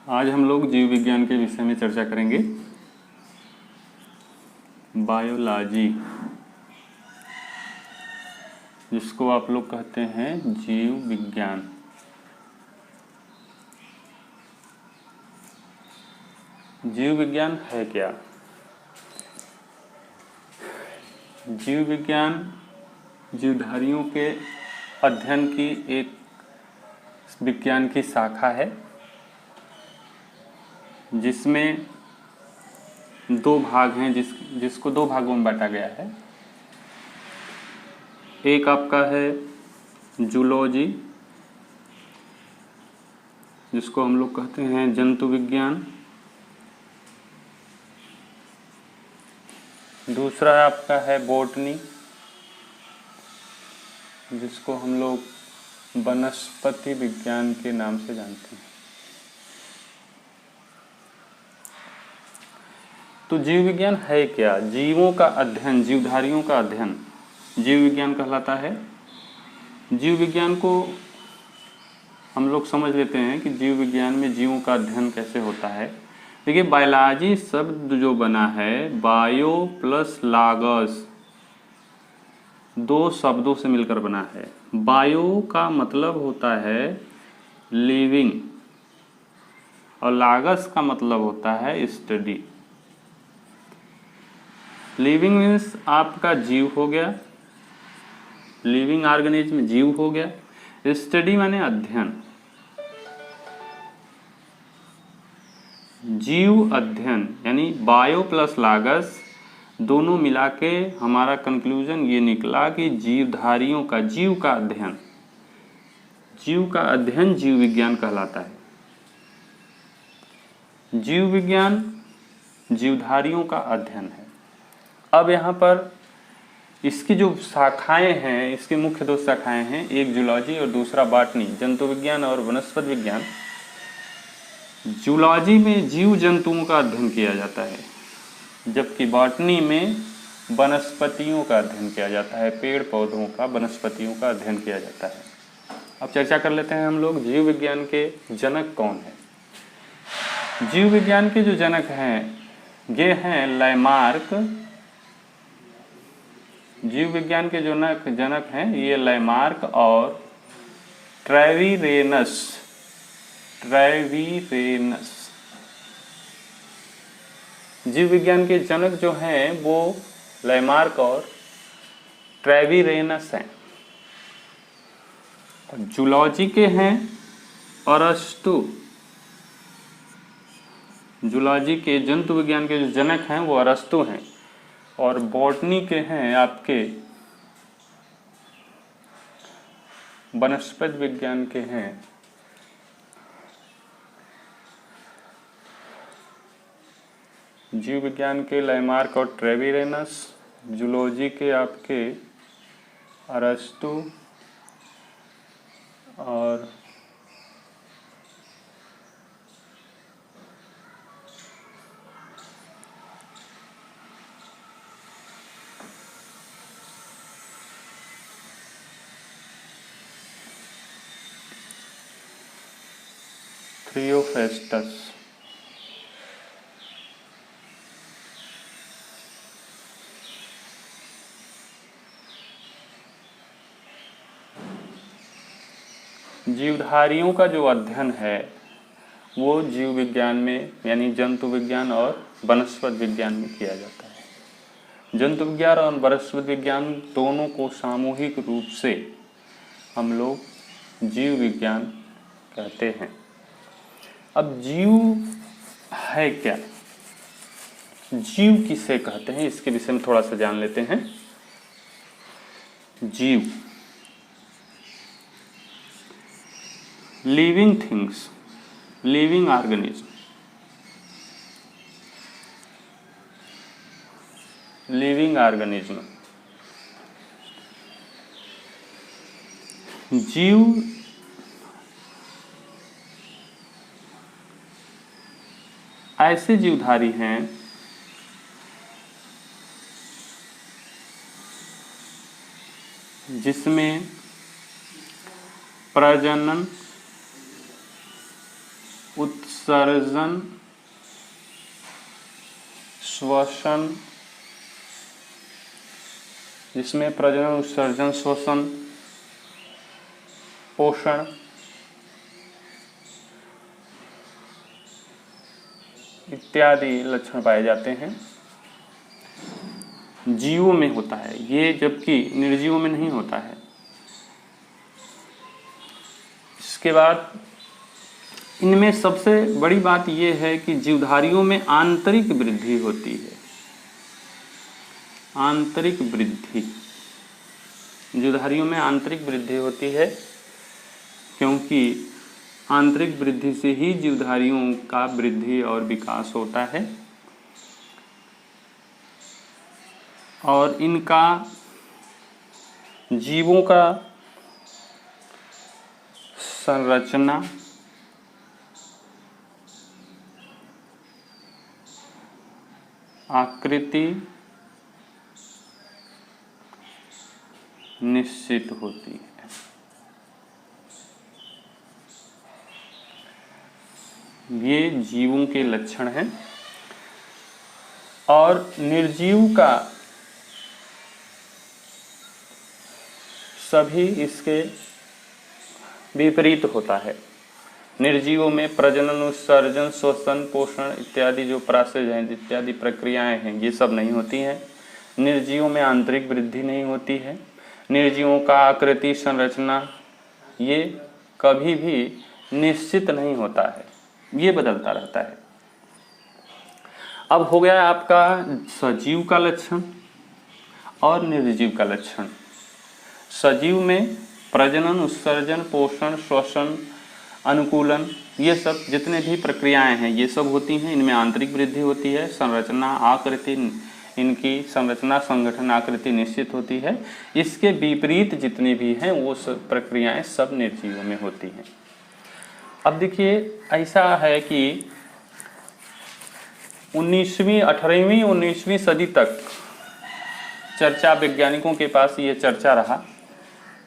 आज हम लोग जीव विज्ञान के विषय में चर्चा करेंगे। बायोलॉजी, जिसको आप लोग कहते हैं जीव विज्ञान। जीव विज्ञान है क्या? जीव विज्ञान जीवधारियों के अध्ययन की एक विज्ञान की शाखा है, जिसमें दो भाग हैं, जिसको दो भागों में बांटा गया है। एक आपका है जूलॉजी, जिसको हम लोग कहते हैं जंतु विज्ञान। दूसरा आपका है बॉटनी, जिसको हम लोग वनस्पति विज्ञान के नाम से जानते हैं। तो जीव विज्ञान है क्या? जीवों का अध्ययन, जीवधारियों का अध्ययन जीव विज्ञान कहलाता है। जीव विज्ञान को हम लोग समझ लेते हैं कि जीव विज्ञान में जीवों का अध्ययन कैसे होता है। देखिए, बायोलॉजी शब्द जो बना है, बायो प्लस लॉगस, दो शब्दों से मिलकर बना है। बायो का मतलब होता है लिविंग और लॉगस का मतलब होता है स्टडी। लिविंग मीन्स आपका जीव हो गया, लिविंग ऑर्गेनिज्म जीव हो गया। स्टडी माने अध्ययन, जीव अध्ययन, यानी बायो प्लस लॉगस दोनों मिला के हमारा कंक्लूजन ये निकला कि जीवधारियों का, जीव का अध्ययन, जीव का अध्ययन जीव विज्ञान कहलाता है। जीव विज्ञान जीवधारियों का अध्ययन है। अब यहाँ पर इसकी जो शाखाएं हैं, इसकी मुख्य दो शाखाएं हैं, एक जूलॉजी और दूसरा बॉटनी, जंतु विज्ञान और वनस्पति विज्ञान। जूलॉजी में जीव जंतुओं का अध्ययन किया जाता है, जबकि बॉटनी में वनस्पतियों का अध्ययन किया जाता है, पेड़ पौधों का, वनस्पतियों का अध्ययन किया जाता है। अब चर्चा कर लेते हैं हम लोग, जीव विज्ञान के जनक कौन है। जीव विज्ञान के जो जनक हैं ये हैं लैमार्क। जीव विज्ञान के जो जनक हैं ये लैमार्क और ट्रेविरेनस। जीव विज्ञान के जनक जो हैं वो लैमार्क और ट्रेविरेनस हैं। जूलॉजी के हैं अरस्तु। जूलॉजी के, जंतु विज्ञान के जो जनक हैं वो अरस्तु हैं, और बॉटनी के हैं आपके, वनस्पति विज्ञान के हैं जीव विज्ञान के लैमार्क और ट्रेविरेनस, जूलॉजी के आपके अरस्तु और थियोफेस्टस। जीवधारियों का जो अध्ययन है वो जीव विज्ञान में, यानी जंतु विज्ञान और वनस्पति विज्ञान में किया जाता है। जंतु विज्ञान और वनस्पति विज्ञान दोनों को सामूहिक रूप से हम लोग जीव विज्ञान कहते हैं। अब जीव है क्या? जीव किसे कहते हैं, इसके विषय में थोड़ा सा जान लेते हैं। जीव, living things, living organism. Living organism, जीव ऐसे जीवधारी हैं जिसमें प्रजनन, उत्सर्जन, श्वसन, जिसमें प्रजनन, उत्सर्जन, श्वसन, पोषण, इत्यादि लक्षण पाए जाते हैं, जीवों में होता है ये, जबकि निर्जीवों में नहीं होता है। इसके बाद इनमें सबसे बड़ी बात यह है कि जीवधारियों में आंतरिक वृद्धि होती है। आंतरिक वृद्धि, जीवधारियों में आंतरिक वृद्धि होती है, क्योंकि आंतरिक वृद्धि से ही जीवधारियों का वृद्धि और विकास होता है। और इनका, जीवों का संरचना, आकृति निश्चित होती है। ये जीवों के लक्षण हैं। और निर्जीव का सभी इसके विपरीत होता है। निर्जीवों में प्रजनन, उत्सर्जन, श्वसन, पोषण इत्यादि जो प्रोसेस हैं, इत्यादि प्रक्रियाएं हैं, ये सब नहीं होती हैं। निर्जीवों में आंतरिक वृद्धि नहीं होती है। निर्जीवों का आकृति, संरचना ये कभी भी निश्चित नहीं होता है, ये बदलता रहता है। अब हो गया आपका सजीव का लक्षण और निर्जीव का लक्षण। सजीव में प्रजनन, उत्सर्जन, पोषण, श्वसन, अनुकूलन, ये सब जितने भी प्रक्रियाएं हैं ये सब होती हैं। इनमें आंतरिक वृद्धि होती है। संरचना, आकृति, इनकी संरचना, संगठन, आकृति निश्चित होती है। इसके विपरीत जितनी भी हैं वो सब प्रक्रियाएं सब निर्जीवों में होती हैं। अब देखिए, ऐसा है कि 19वीं सदी तक चर्चा, वैज्ञानिकों के पास ये चर्चा रहा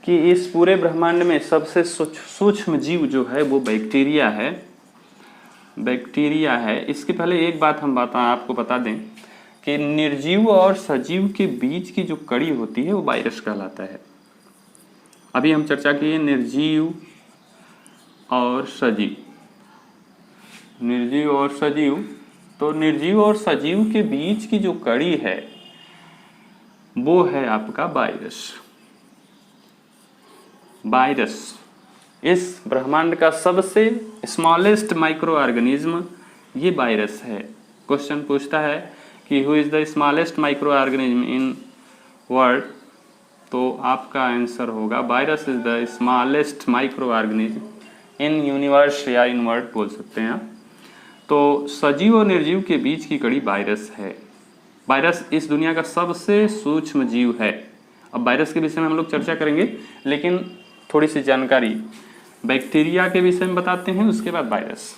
कि इस पूरे ब्रह्मांड में सबसे सूक्ष्म जीव जो है वो बैक्टीरिया है। बैक्टीरिया है। इसके पहले एक बात हम आपको बता दें कि निर्जीव और सजीव के बीच की जो कड़ी होती है वो वायरस कहलाता है। अभी हम चर्चा किए निर्जीव और सजीव, निर्जीव और सजीव। तो निर्जीव और सजीव के बीच की जो कड़ी है वो है आपका वायरस। वायरस इस ब्रह्मांड का सबसे स्मॉलेस्ट माइक्रो ऑर्गेनिज्म ये वायरस है। क्वेश्चन पूछता है कि who is the smallest micro organism in world, तो आपका आंसर होगा virus is the smallest micro organism in universe या इन वर्ल्ड बोल सकते हैं। तो सजीव और निर्जीव के बीच की कड़ी वायरस है। वायरस इस दुनिया का सबसे सूक्ष्म जीव है। अब वायरस के विषय में हम लोग चर्चा करेंगे, लेकिन थोड़ी सी जानकारी बैक्टीरिया के विषय में बताते हैं, उसके बाद वायरस।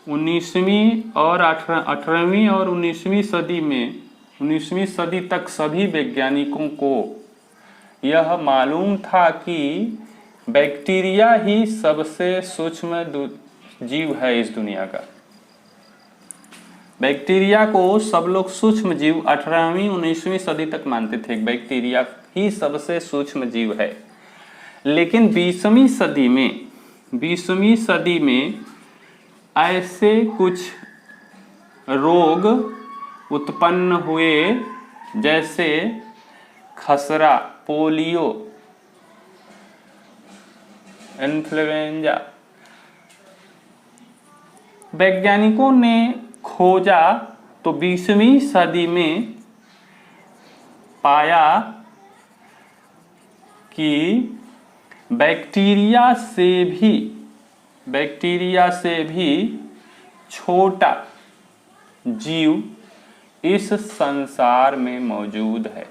19वीं और 18वीं और 19वीं सदी में, 19वीं सदी तक सभी वैज्ञानिकों को यह मालूम था कि बैक्टीरिया ही सबसे सूक्ष्म जीव है इस दुनिया का। बैक्टीरिया को सब लोग सूक्ष्म जीव 18वीं 19वीं सदी तक मानते थे। बैक्टीरिया ही सबसे सूक्ष्म जीव है। लेकिन 20वीं सदी में ऐसे कुछ रोग उत्पन्न हुए जैसे खसरा, पोलियो, इन्फ्लुएंजा। वैज्ञानिकों ने खोजा तो 20वीं सदी में पाया कि बैक्टीरिया से भी छोटा जीव इस संसार में मौजूद है,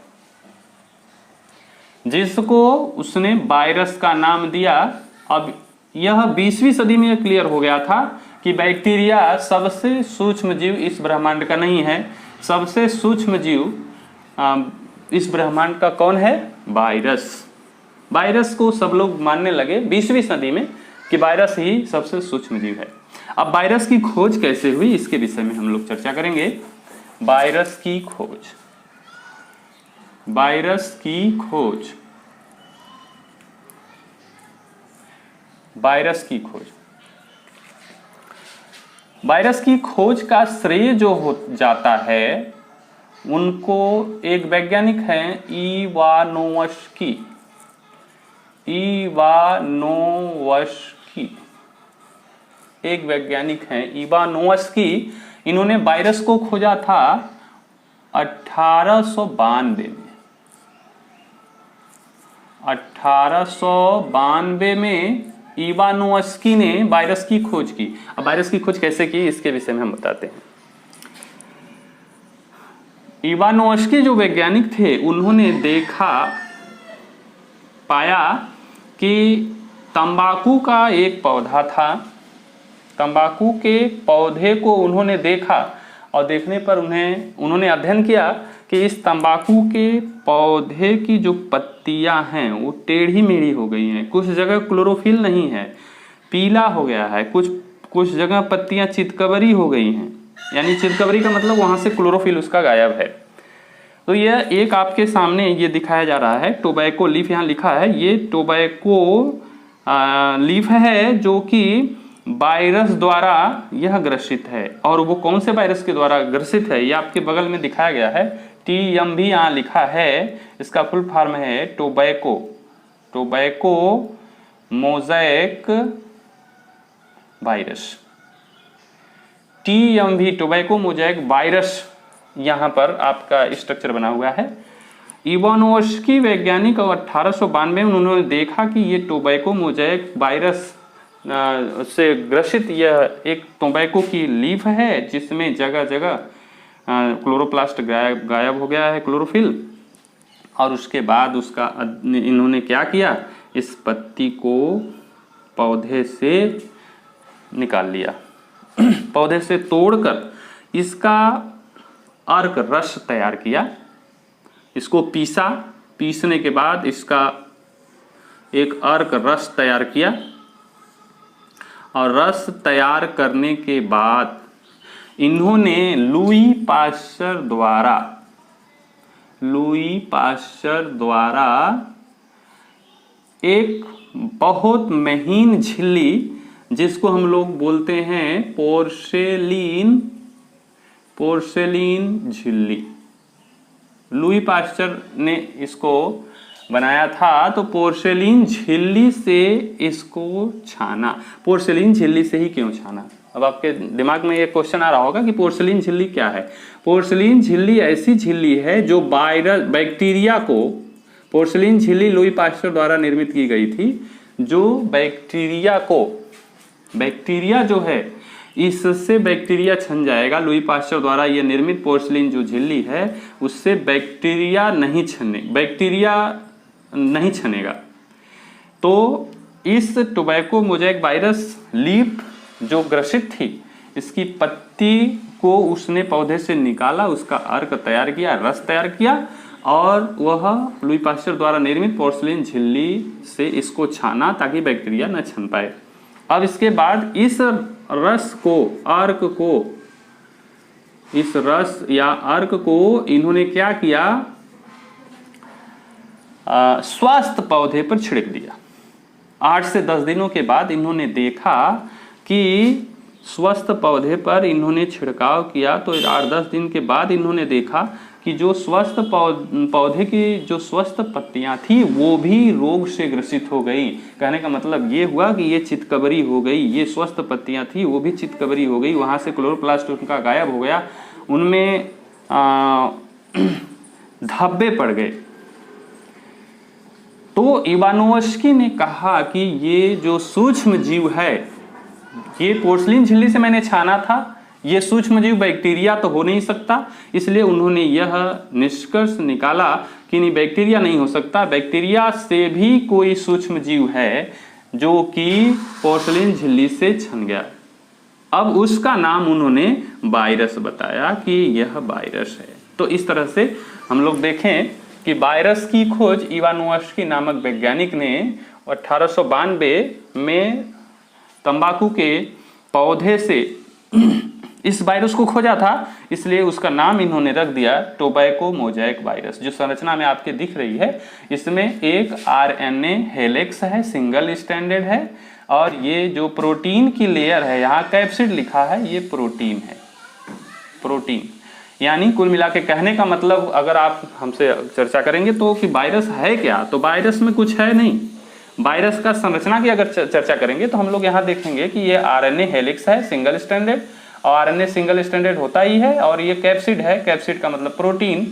जिसको उसने वायरस का नाम दिया। अब यह 20वीं सदी में क्लियर हो गया था कि बैक्टीरिया सबसे सूक्ष्म जीव इस ब्रह्मांड का नहीं है। सबसे सूक्ष्म जीव इस ब्रह्मांड का कौन है? वायरस। वायरस को सब लोग मानने लगे 20वीं सदी में कि वायरस ही सबसे सूक्ष्म जीव है। अब वायरस की खोज कैसे हुई इसके विषय में हम लोग चर्चा करेंगे। वायरस की खोज, वायरस की खोज, वायरस की खोज, वायरस की खोज का श्रेय जो हो जाता है उनको एक वैज्ञानिक हैं इवानोव्स्की, इवानोव्स्की एक वैज्ञानिक हैं इवानोव्स्की। इन्होंने वायरस को खोजा था 1892 में। 1892 में इवानोव्स्की ने वायरस की खोज की। अब वायरस की खोज कैसे की इसके विषय में हम बताते हैं। इवानोव्स्की जो वैज्ञानिक थे उन्होंने देखा, पाया कि तंबाकू का एक पौधा था। तंबाकू के पौधे को उन्होंने देखा और देखने पर उन्होंने अध्ययन किया कि इस तंबाकू के पौधे की जो पत्तियां हैं वो टेढ़ी मेढ़ी हो गई हैं। कुछ जगह क्लोरोफिल नहीं है, पीला हो गया है, कुछ जगह पत्तियां चितकबरी हो गई हैं, यानी चितकबरी का मतलब वहां से क्लोरोफिल उसका गायब है। तो यह एक आपके सामने ये दिखाया जा रहा है, टोबैको लीफ यहाँ लिखा है, ये टोबैको लीफ है जो कि वायरस द्वारा यह ग्रसित है। और वो कौन से वायरस के द्वारा ग्रसित है ये आपके बगल में दिखाया गया है, TM भी यहाँ लिखा है। इसका फुल फॉर्म है tobacco, tobacco mosaic virus, TMV tobacco mosaic virus यहाँ पर आपका स्ट्रक्चर बना हुआ है। इवानोव्स्की वैज्ञानिक 1892 में उन्होंने देखा कि ये टोबैको मोज़ैक वायरस से ग्रसित यह एक टोबैको की लीफ है जिसमें जगह जगह क्लोरोप्लास्ट गायब हो गया है, क्लोरोफिल। और उसके बाद उसका इन्होंने क्या किया, इस पत्ती को पौधे से निकाल लिया, पौधे से तोड़कर इसका अर्क रस तैयार किया, इसको पीसा, पीसने के बाद इसका एक अर्क रस तैयार किया। और रस तैयार करने के बाद इन्होंने लुई पाश्चर द्वारा एक बहुत महीन झिल्ली जिसको हम लोग बोलते हैं पोर्सेलीन झिल्ली, लुई पाश्चर ने इसको बनाया था। तो पोर्सेलीन झिल्ली से इसको छाना। पोर्सेलीन झिल्ली से ही क्यों छाना? अब आपके दिमाग में ये क्वेश्चन आ रहा होगा कि पोर्सेलीन झिल्ली क्या है। पोर्सेलीन झिल्ली ऐसी झिल्ली है जो बैक्टीरिया को, पोर्सेलीन झिल्ली लुई पाश्चर द्वारा निर्मित की गई थी जो बैक्टीरिया जो है इससे बैक्टीरिया छन जाएगा। लुई पाश्चर द्वारा यह निर्मित पोर्सेलीन जो झिल्ली है उससे बैक्टीरिया नहीं छनेगा। तो इस टोबैको मोज़ैक वायरस लीफ जो ग्रसित थी, इसकी पत्ती को उसने पौधे से निकाला, उसका अर्क तैयार किया, रस तैयार किया और वह लुई पाश्चर द्वारा निर्मित पोर्सेलीन झिल्ली से इसको छाना ताकि बैक्टीरिया न छन पाए। अब इसके बाद इस रस या अर्क को इन्होंने क्या किया, स्वस्थ पौधे पर छिड़क दिया। 8 से 10 दिनों के बाद इन्होंने देखा कि स्वस्थ पौधे पर इन्होंने छिड़काव किया। तो 8-10 दिन के बाद इन्होंने देखा कि जो स्वस्थ पौधे की जो स्वस्थ पत्तियां थी वो भी रोग से ग्रसित हो गई। कहने का मतलब ये हुआ कि ये चितकबरी हो गई, ये स्वस्थ पत्तियां थी वो भी चितकबरी हो गई, वहां से क्लोरोप्लास्ट उनका गायब हो गया, उनमें धब्बे पड़ गए। तो इवानोव्स्की ने कहा कि ये जो सूक्ष्म जीव है, ये पोर्सेलीन झिल्ली से मैंने छाना था, ये सूक्ष्म जीव बैक्टीरिया तो हो नहीं सकता। इसलिए उन्होंने यह निष्कर्ष निकाला कि नहीं, बैक्टीरिया नहीं हो सकता, बैक्टीरिया से भी कोई सूक्ष्म जीव है जो कि पोर्सेलीन झिल्ली से छन गया। अब उसका नाम उन्होंने वायरस बताया कि यह वायरस है। तो इस तरह से हम लोग देखें कि वायरस की खोज इवानोव्स्की नामक वैज्ञानिक ने 1892 में तंबाकू के पौधे से इस वायरस को खोजा था, इसलिए उसका नाम इन्होंने रख दिया टोबैको मोज़ेक वायरस। जो संरचना में आपके दिख रही है, इसमें एक आरएनए हेलिक्स है, सिंगल स्ट्रैंडेड है, और ये जो प्रोटीन की लेयर है, यहाँ कैप्सिड लिखा है, ये प्रोटीन है, प्रोटीन। यानी कुल मिला के कहने का मतलब अगर आप हमसे चर्चा करेंगे तो कि वायरस है क्या, तो वायरस में कुछ है नहीं। वायरस का संरचना की अगर चर्चा करेंगे तो हम लोग यहाँ देखेंगे कि ये आरएनए हेलिक्स है, सिंगल स्ट्रैंडेड, और आरएनए सिंगल स्ट्रैंडेड होता ही है, और ये कैप्सिड है, कैप्सिड का मतलब प्रोटीन।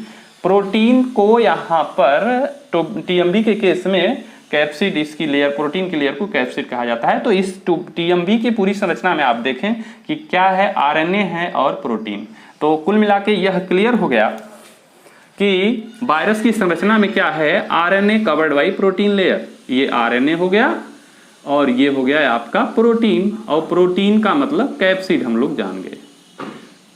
प्रोटीन को यहाँ पर टीएमबी के केस में कैप्सिड, इसकी लेयर, प्रोटीन की लेयर को कैप्सिड कहा जाता है। तो इस टीएमबी की पूरी संरचना में आप देखें कि क्या है, आरएनए है और प्रोटीन। तो कुल मिला के यह क्लियर हो गया कि वायरस की संरचना में क्या है, RNA covered by protein layer. ये आरएनए हो गया और ये हो गया आपका प्रोटीन, और प्रोटीन का मतलब कैप्सिड हम लोग जान गए।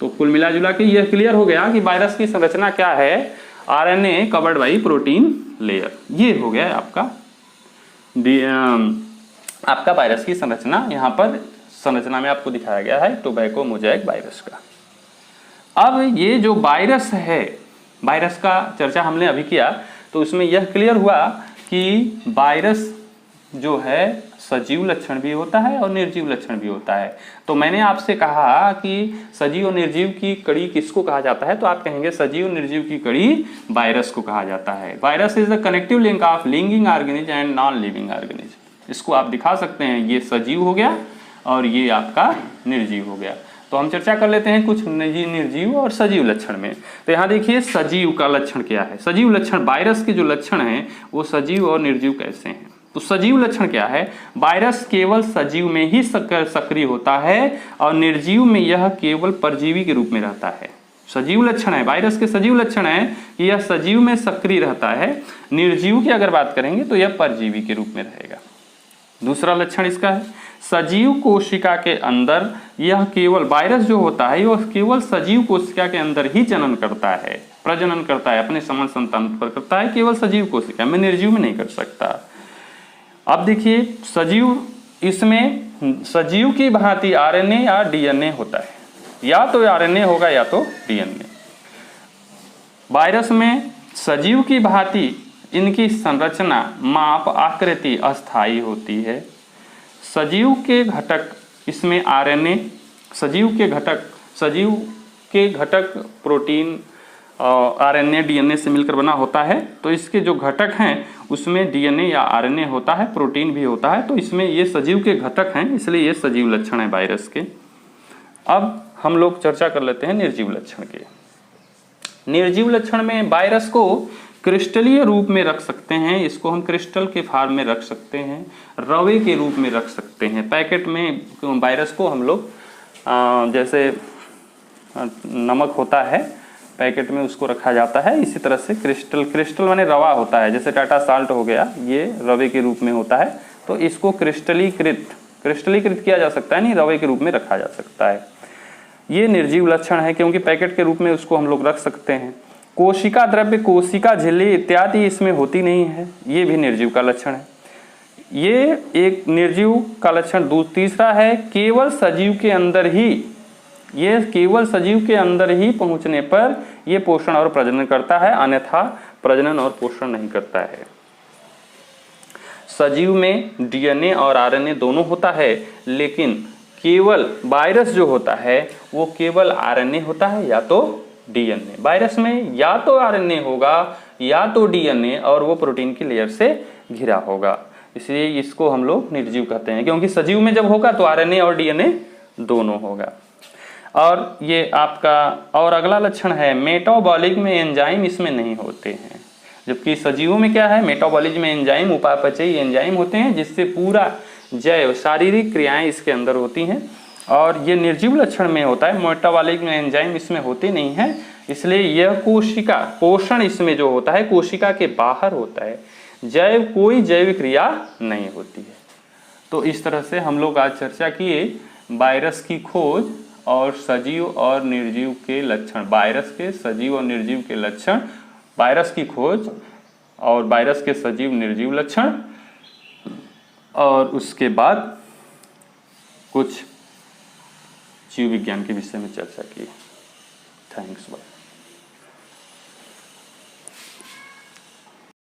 तो कुल मिला जुला के यह क्लियर हो गया कि वायरस की संरचना क्या है, RNA covered by protein layer. ये हो गया आपका वायरस की संरचना। यहाँ पर संरचना में आपको दिखाया गया है टोबैको मोज़ेक वायरस का। अब ये जो वायरस है, वायरस का चर्चा हमने अभी किया, तो उसमें यह क्लियर हुआ कि वायरस जो है सजीव लक्षण भी होता है और निर्जीव लक्षण भी होता है। तो मैंने आपसे कहा कि सजीव और निर्जीव की कड़ी किसको कहा जाता है, तो आप कहेंगे सजीव निर्जीव की कड़ी वायरस को कहा जाता है। Virus is the connective link of living organism and non living organism. इसको आप दिखा सकते हैं, ये सजीव हो गया और ये आपका निर्जीव हो गया। तो हम चर्चा कर लेते हैं कुछ निर्जीव और सजीव लक्षण में। तो यहाँ देखिए सजीव का लक्षण क्या है। सजीव लक्षण, वायरस के जो लक्षण हैं वो सजीव और निर्जीव कैसे हैं। तो सजीव लक्षण क्या है, वायरस केवल सजीव में ही सक्रिय होता है और निर्जीव में यह केवल परजीवी के रूप में रहता है। सजीव लक्षण है, वायरस के सजीव लक्षण है कि यह सजीव में सक्रिय रहता है। निर्जीव की अगर बात करेंगे तो यह परजीवी के रूप में रहेगा। दूसरा लक्षण इसका है, सजीव कोशिका के अंदर यह केवल, वायरस जो होता है वह केवल सजीव कोशिका के अंदर ही जनन करता है, प्रजनन करता है, अपने समन संतान पर करता है, केवल सजीव कोशिका में, निर्जीव में नहीं कर सकता। अब देखिए सजीव, इसमें सजीव की भांति आरएनए या डीएनए होता है, या तो आरएनए होगा या तो डीएनए। वायरस में सजीव की भांति इनकी संरचना, माप, आकृति अस्थायी होती है। सजीव के घटक, इसमें आरएनए, सजीव के घटक प्रोटीन आरएनए डीएनए से मिलकर बना होता है। तो इसके जो घटक हैं उसमें डीएनए या आरएनए होता है, प्रोटीन भी होता है। तो इसमें ये सजीव के घटक हैं, इसलिए ये सजीव लक्षण है वायरस के। अब हम लोग चर्चा कर लेते हैं निर्जीव लक्षण के। निर्जीव लक्षण में वायरस को क्रिस्टलीय रूप में रख सकते हैं, इसको हम क्रिस्टल के फॉर्म में रख सकते हैं, रवे के रूप में रख सकते हैं। पैकेट में वायरस को हम लोग जैसे नमक होता है पैकेट में, उसको रखा जाता है, इसी तरह से क्रिस्टल माने रवा होता है, जैसे टाटा साल्ट हो गया, ये रवे के रूप में होता है। तो इसको क्रिस्टलीकृत किया जा सकता है, नहीं रवे के रूप में रखा जा सकता है। ये निर्जीव लक्षण है क्योंकि पैकेट के रूप में उसको हम लोग रख सकते हैं। कोशिका द्रव्य, कोशिका झिल्ली इत्यादि इसमें होती नहीं है, ये भी निर्जीव का लक्षण है। ये एक निर्जीव का लक्षण। तीसरा है केवल सजीव के अंदर ही, ये केवल सजीव के अंदर ही पहुंचने पर ये पोषण और प्रजनन करता है, अन्यथा प्रजनन और पोषण नहीं करता है। सजीव में डीएनए और आरएनए दोनों होता है, लेकिन केवल वायरस जो होता है वो केवल आरएनए होता है या तो डीएनए। वायरस में या तो आरएनए होगा या तो डीएनए, और वो प्रोटीन की लेयर से घिरा होगा, इसलिए इसको हम लोग निर्जीव कहते हैं। क्योंकि सजीव में जब होगा तो आरएनए और डीएनए दोनों होगा। और ये आपका और अगला लक्षण है मेटाबॉलिक में एंजाइम इसमें नहीं होते हैं। जबकि सजीवों में क्या है, मेटाबॉलिज्म में एंजाइम, उपापचयी एंजाइम होते हैं, जिससे पूरा जैव शारीरिक क्रियाएं इसके अंदर होती हैं। और ये निर्जीव लक्षण में होता है, मेटाबॉलिक में एंजाइम इसमें होते नहीं है, इसलिए यह कोशिका पोषण इसमें जो होता है कोशिका के बाहर होता है, कोई जैविक क्रिया नहीं होती है। तो इस तरह से हम लोग आज चर्चा किए वायरस की खोज और सजीव और निर्जीव के लक्षण, वायरस के सजीव और निर्जीव के लक्षण, वायरस की खोज और वायरस के सजीव निर्जीव लक्षण, और उसके बाद कुछ जीव विज्ञान के विषय में चर्चा की। थैंक्स। बाय।